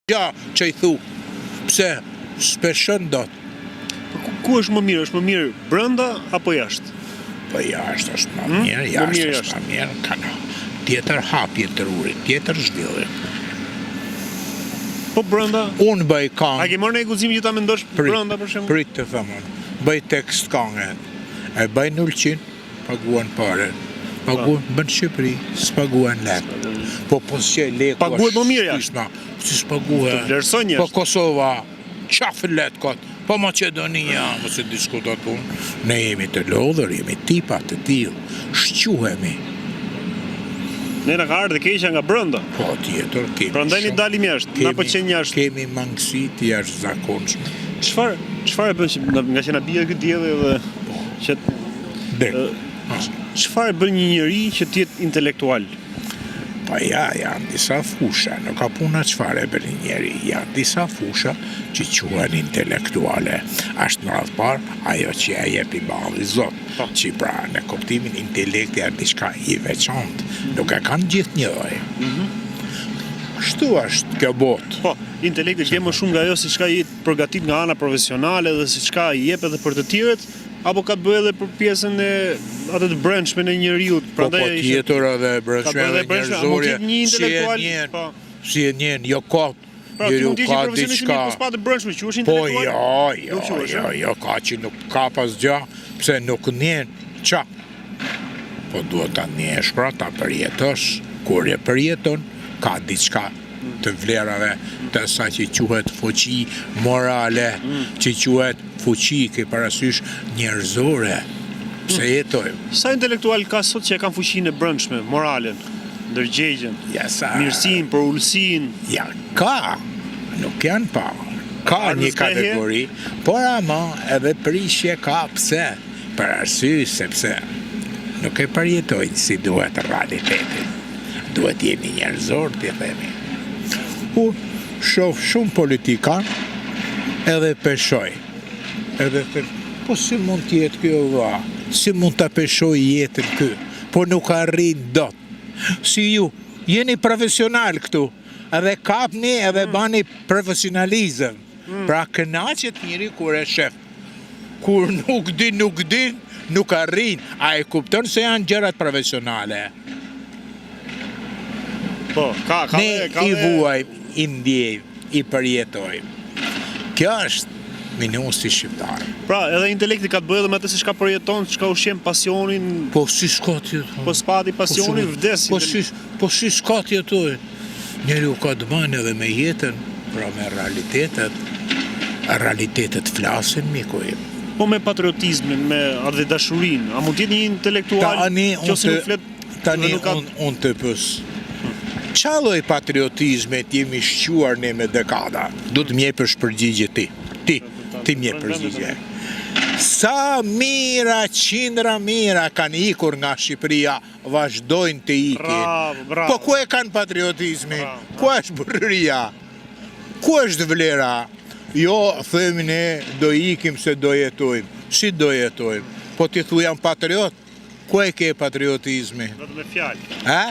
Ja, që i thu, pse s'peshën dot. Ku është më mirë? Është më mirë brenda apo jashtë? Po jashtë është më mirë, jashtë është më mirë, kanë tjetër hapje të rurit, tjetër zhvillim. Po brenda? Unë bëj kangë. A ke marrë në guxim që ta mendosh brenda për shembull? Prit të thëmën, bëj tekst kangë, e bëj 0%, paguan pare. Bën Shqipëri, s'paguan letë. Po s'qe letë... Paguat më mirë jashtë? Si s'paguat. Të vlerëson jashtë? Po Kosova, qafë letë kotë. Po Macedonia, mëse diskutot unë, ne jemi të lodhër, jemi tipa të tillë, shquhemi. Ne na ka ardhur keqja nga brenda. Po tjetër kemi. Prandaj ne dalim jashtë, na pëlqen jashtë. Kemi mangësi të jashtëzakonshme. Çfarë bën që nga që na bie ky dielli dhe që çfarë bën një njeri që të jetë intelektual? Pa janë disa fusha, nuk ka puna çfarë bën një njeri, janë disa fusha që quhen intelektuale. Ashtë në radhë parë, ajo që ja jep i balli Zot, që pra në kuptimin intelekti është diçka i veçantë, nuk e kanë gjithë njëjë. Shtu është kjo botë. Po, intelekti ke më shumë nga ajo si çka i përgatit nga ana profesionale dhe si çka i jep edhe për të tjerët, apo ka të bëjë edhe për pjesën e atë të brendshme në njeriu. Prandaj po tjetër edhe brendshme edhe njerëzore. Një intelektual. Si e njën, jo kot. Pra, ti mund të jesh profesionist po s'pa të brendshme, që është intelektual. Po jo, ka që nuk ka pas gjë, pse nuk njën qa. Po duhet ta njesh pra, ta përjetosh, kur e përjeton, ka diçka të vlerave të sa që quhet fuqi morale, që quhet fuqi ke parasysh njerëzore. Pse jetojmë? Sa intelektual ka sot që e kanë fuqinë e brendshme, moralen, ndërgjegjen, mirësinë, për ulësinë? Ja, ka, nuk janë pa. Ka një kategori, por ama edhe prishje ka pse. Për arsye sepse nuk e përjetojnë si duhet realitetin. Duhet jemi njerëzor, t'i themi. Shoh shumë politikan edhe peshoj. Edhe po si mund t'jetë kjo va? Si mund t'a peshoj jetën kë? Po nuk arrin dot. Si ju, jeni profesional këtu, edhe kapni edhe bani profesionalizëm. Pra kënaqet njëri kur e shef. Kur nuk din, nuk arrin. A e kupton se janë gjërat profesionale? Po, ne i vuajmë, i ndjejmë, i përjetojmë. Kjo është minusi shqiptar. Pra, edhe intelekti ka të bëjë edhe me atë se çka përjeton, çka ushqen pasionin. Po si s'ka tjetër. Po s'pati pasionin, vdesin. Po si s'ka tjetër. Njeriu ka të bëjë edhe me jetën, pra me realitetet flasin mikuj. Po me patriotizmin, me atë dashurinë, a mund të jetë një intelektual që ose nuk flet tani unë të pës. Qa lloj patriotizmet jemi shquar ne me dekada? Du të mjepësh përgjigje ti. Ti mjep përgjigje. Sa mira, qindra mira kanë ikur nga Shqipëria, vazhdojnë të ikin. Po ku e kanë patriotizmin? Ku është burëria? Ku është vlera? Jo, themi ne do ikim se do jetojmë. Si do jetojmë? Po ti thu jam patriot? Ku e ke patriotizmi? Vetëm me fjalë. Ha?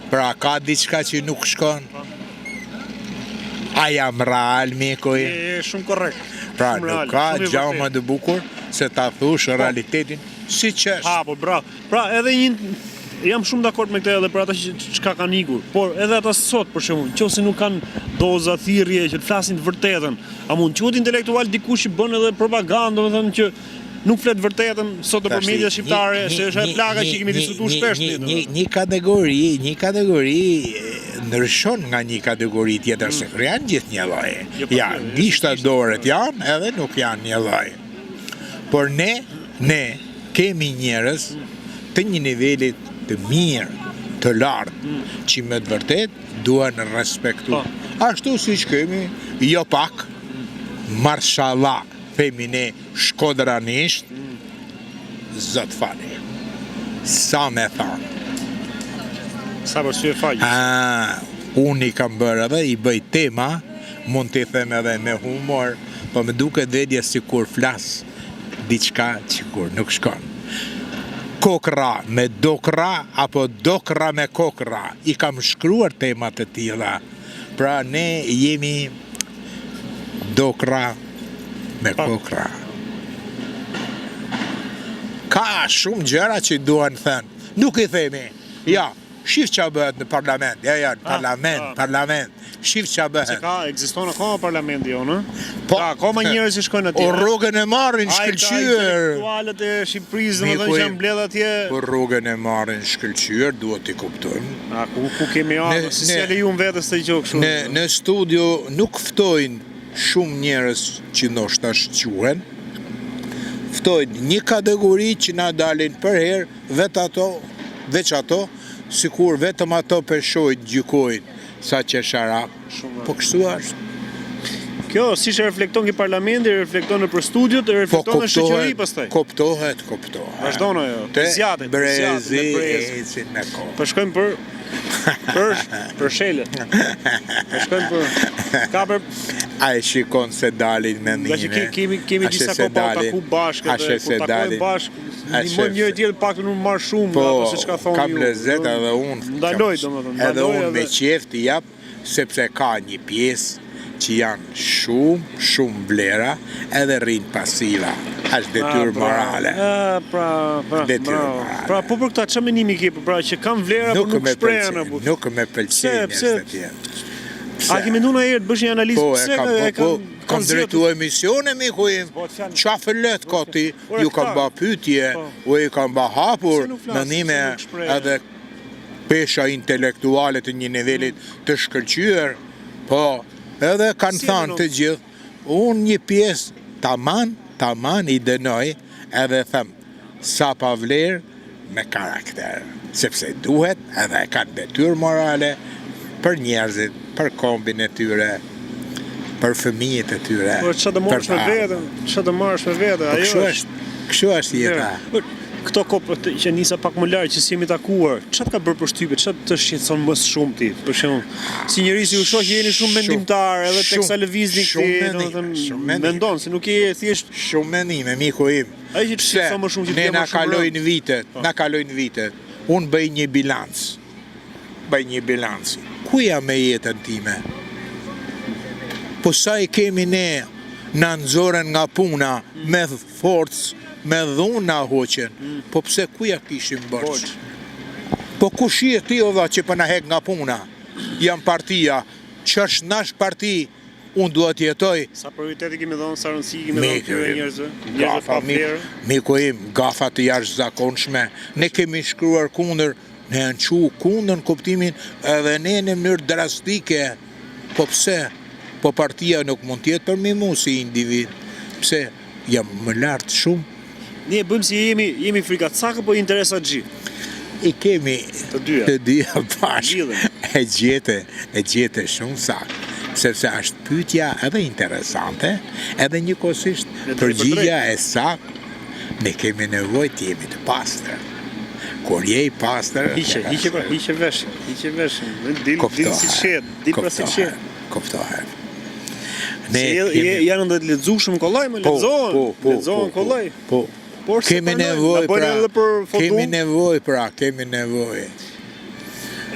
Pra, ka diçka që nuk shkon? A jam real, mikoj? Shumë korrekt. Pra, nuk ka gjama të bukur se ta thush realitetin si qesh. Po, bravo. Pra, edhe jam shumë dakord me këtë edhe për ata që kanë ikur. Por edhe ata sot, për shembull, nëse nuk kanë doza thirrje që të flasin të vërtetën, a mund të quhet intelektual dikush që bën edhe propagandë, domethënë që nuk flet vërtetën sot për media shqiptare, se është e plaga që kemi diskutuar shpesh. Një kategori ndryshon nga një kategori tjetër, se janë gjithë një lloj. Ja, gishtat dorët janë edhe nuk janë një lloj. Por ne kemi njerëz të një nivelit të mirë, të lartë, që me të vërtet duhen respektu. Ashtu siç kemi, jo pak, marshallah, themi ne shkodranisht, zot fali. Sa me thanë. Sa për sy e faqës. Unë i kam bërë edhe, i bëj tema, mund t'i them edhe me humor, po me duke dhedje si kur flas, diçka që kur nuk shkon. Kokra me dokra, apo dokra me kokra, i kam shkruar temat e tilla. Pra ne jemi dokra me kokra. Ka shumë gjëra që duan thënë. Nuk i themi, ja, shif që bëhet në parlament, ja, në parlament, shif që bëhet. Se ekziston akoma parlamenti jo, në? Po, akoma njerëz që shkojnë atje. O rrugën e marrin shkëlqyer. Intelektualët e Shqipërisë, domethënë që janë mbledh atje. Po rrugën e marrin shkëlqyer, duhet t'i kuptojmë. Ku kemi ardhur, si e lejuam vetes të gjë kështu. Në studio nuk ftojnë shumë njerëz që ndoshta shquhen. Ftojnë një kategori që na dalin për herë, veç ato, sikur vetëm ato peshojnë, gjykojnë sa qesharak. Po kështu është. Kjo, si që reflekton ki parlamenti, reflekton në për studiot, reflekton në shoqëri pastaj. Koptohet. Vazhdon ajo, zjatet, brezi, ecin me kohë. Po shkojmë për shele. Po shkojmë për Ai shikon se dalin me mime. Nga që kemi disa kopa o taku bashkë, ku takojmë bashkë, ndihmojmë njëri tjetrin pak në marr shumë, apo se çka thonë ju. Kam lezet edhe unë. Ndaloj domethënë. Edhe unë me qejf t'i jap, sepse ka një pjesë që janë shumë vlera edhe rrinë pasiva. Është detyrë morale. Detyrë morale. Pra, po për këta çfarë menimi ke, pra që kanë vlera por nuk shprehen apo? Nuk më pëlqen njerëz të tjerë. A ke menduar ndonjëherë të bësh një analizë pse kam drejtu emisione mi ku qa fëllet ka ti, ju kam ba pytje, u i kam ba hapur mënime edhe pesha intelektuale të një nivelit të shkëlqyer, po edhe kanë thanë të gjithë, unë një pjesë taman i dënoj edhe thëmë sa pa vlerë me karakter, sepse duhet edhe kanë detyrë morale për njerëzit, për kombin e tyre, për fëmijët e tyre. Po çfarë do marrësh me vete? Kështu është jeta. Këto kopë që nisa pak më larg që si jemi takuar, çfarë ka bërë përshtypje, çfarë të shqetëson më shumë ti? Për shembull, si njerëz ju shoh jeni shumë mendimtar, edhe teksa lëvizni këti, domethënë mendon se nuk je thjesht shumë mendime, miku im. Ai që shqetëson më shumë që ti na kalojnë vitet. Unë bëj një bilanc. Ku jam me jetën time? Po sa i kemi ne na nxorën nga puna me forcë, me dhunë na hoqen. Po pse ku ja kishim borç? Po kush je ti o dha që po na hek nga puna? Jam partia, që është nash parti, unë duhet të jetoj. Sa prioriteti kemi dhënë, sa rëndësi kemi dhënë këtyre njerëzve? Njerëzve pa vlerë. Miku im, gafa të jashtëzakonshme. Ne kemi shkruar kundër, ne janë qu kundër në kuptimin edhe ne në mënyrë drastike. Po pse? Po partia nuk mund tjetë për mu si individ. Pse? Jam më lartë shumë. Ne bëjmë si jemi frikacakë, po interesat gjithë. I kemi të dyja bashkë. E gjete shumë sakë. Sepse është pyetja edhe interesante, edhe njëkohësisht përgjigja e sakë. Ne kemi nevojë të jemi të pastër. Kur je i pastër, hiqe veshin. Dil si qet, dil pra si qet. Koptohet. Janë ndër të lexueshëm kollaj, më lexohen kollaj. Po. Kemi nevojë.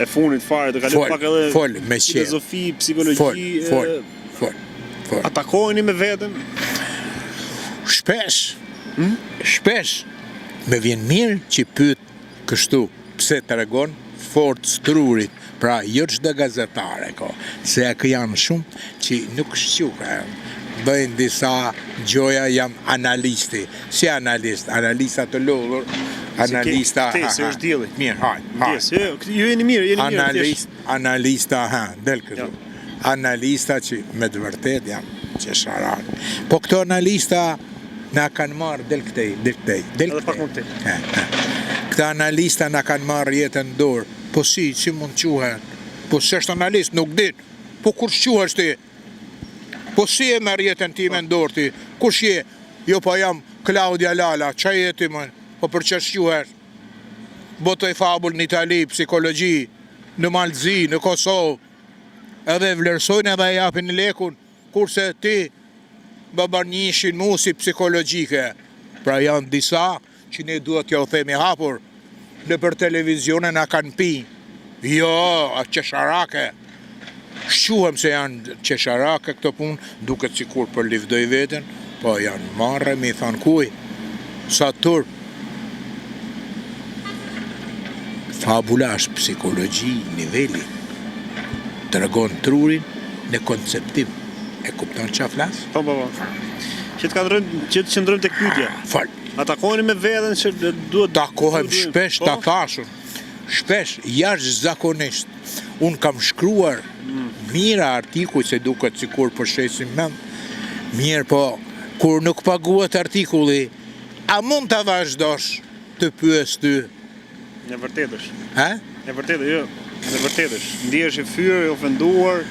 E funit fare të kaloj pak edhe filozofi, psikologji. Fol. Atakoheni me veten? Shpesh. Me vjen mirë që pyet kështu, pse tregon forcë trurit. Pra, jo çdo gazetare ko, se janë shumë që nuk shquhen. Bëjnë disa gjoja, jam analisti. Si analista të lodhur, analista... Se është djeli. Mirë, hajtë. Ju jeni mirë. Analista, del këtu. Analista që me të vërtet jam qesharak. Po këto analista na kanë marrë del këtej. Edhe pak më këtej. Këta analista na kanë marrë jetën dorë. Po si mund quhen? Po se është analist, nuk dit. Po kur shquhesh ti? Po si e merr jetën time në dorë ti? Kush je? Jo, po jam Claudia Lala, qa je ti më? Po për që shquhesh? Botoj fabull në Itali, psikologji, në Malzi, në Kosovë. Edhe vlerësojnë edhe japin lekun, kurse ti babarnishin mu si psikologjike. Pra janë disa që ne duhet ja u themi hapur. Në për televizione na kanë pi. Jo, qesharake. shquhem se janë qesharake këto punë, duket sikur për livdoj veten, po janë marrë, mi thanë kuj, sa turp. Fabula është psikologji niveli, të regon trurin në konceptim. E kupton që a flasë? Po. Që të qëndrojmë të pyetja. Fal. A takoheni me veten që duhet... Takohem shpesh, ta thashun. Shpesh, jashtëzakonisht. Unë kam shkruar mira artikuj se duket sikur po shesim mend. Mirë po, kur nuk paguhet artikulli, a mund ta vazhdosh të pyes ty? Në vërtet është. Ha? Në vërtet, jo. Në vërtet është. Ndihesh i fyer, i ofenduar,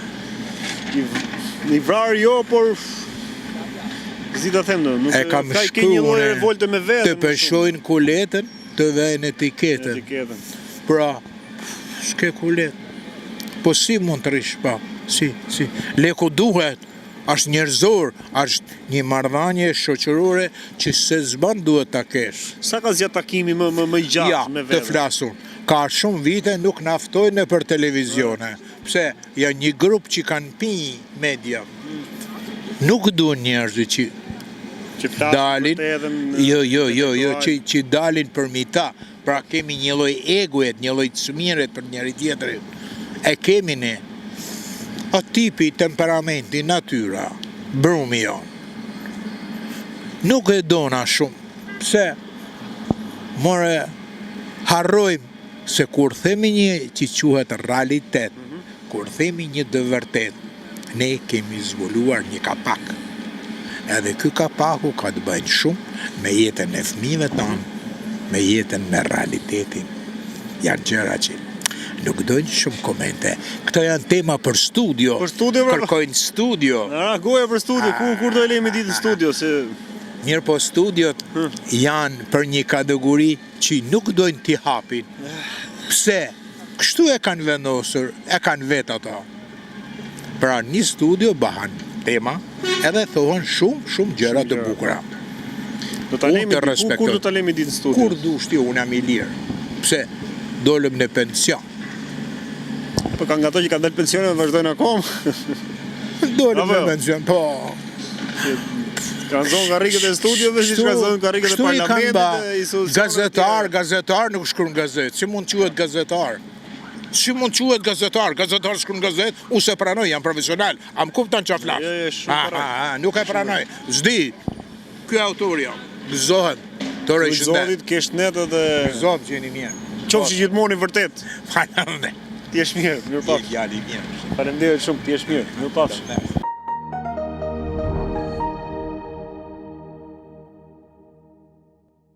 i vrarë jo, por si ta them, nuk e kam ka një lloj revolte me veten. Të peshojnë kuletën, të vejnë etiketën. Pra, s'ke kulet. Po si mund të rish pa? Si. Leku duhet, është njerëzor, është një marrëdhënie shoqërore që se zban duhet ta kesh. Sa ka zgjat takimi më i gjatë me veten? Ja, të flasun. Ka shumë vite nuk na ftojnë për televizione. Pse? Janë një grup që kanë pi media. Nuk duhen njerëzit që dalin, që dalin për mita. Pra kemi një lloj egoet, një lloj çmiret për njëri tjetrin. E kemi ne. O tipi, temperamenti, natyra, brumi jon. Nuk e dona shumë. Pse? More, harrojmë se kur themi një që quhet realitet, kur themi një të vërtet, ne kemi zbuluar një kapak. Edhe ky kapaku ka të bëjnë shumë me jetën e fëmijëve tanë, me jetën me realitetin. Janë gjëra që nuk dojnë shumë komente. Këto janë tema për studio. Për studio, kërkojnë studio. Goja për studio, kur do e lejmë ditë studio? Mirë po studiot janë për një kategori që nuk dojnë t'i hapin. Pse? Kështu e kanë vendosur, e kanë vetë ato. Pra një studio bahan tema edhe thohen shumë gjëra të bukura. Do ta lejmë kur do ta lejmë ditën studio? Kur dushti unë jam i lirë. Pse? Dolëm në pension. Po ka nga ato që kanë dalë pensionin dhe vazhdojnë akoma. Dolëm në pension, po. Kanë zonë nga rrigët e studiove, si kanë zonë nga rrigët e parlamentit. Gazetar nuk shkruan gazetë. Si mund quhet gazetar? Gazetar shkruan gazetë, unë se pranoj, jam profesional. A më kupton çfarë flas? Nuk e pranoj. S'di. Ky autor jam. Gëzohet. Tore shëndet. Gëzohet kesh net edhe gëzohet që jeni mirë. Qofshi gjithmonë i vërtet. Faleminderit. Ti je mirë, mirupafshim. Jali mirë. Faleminderit shumë, ti je mirë, mirupafshim.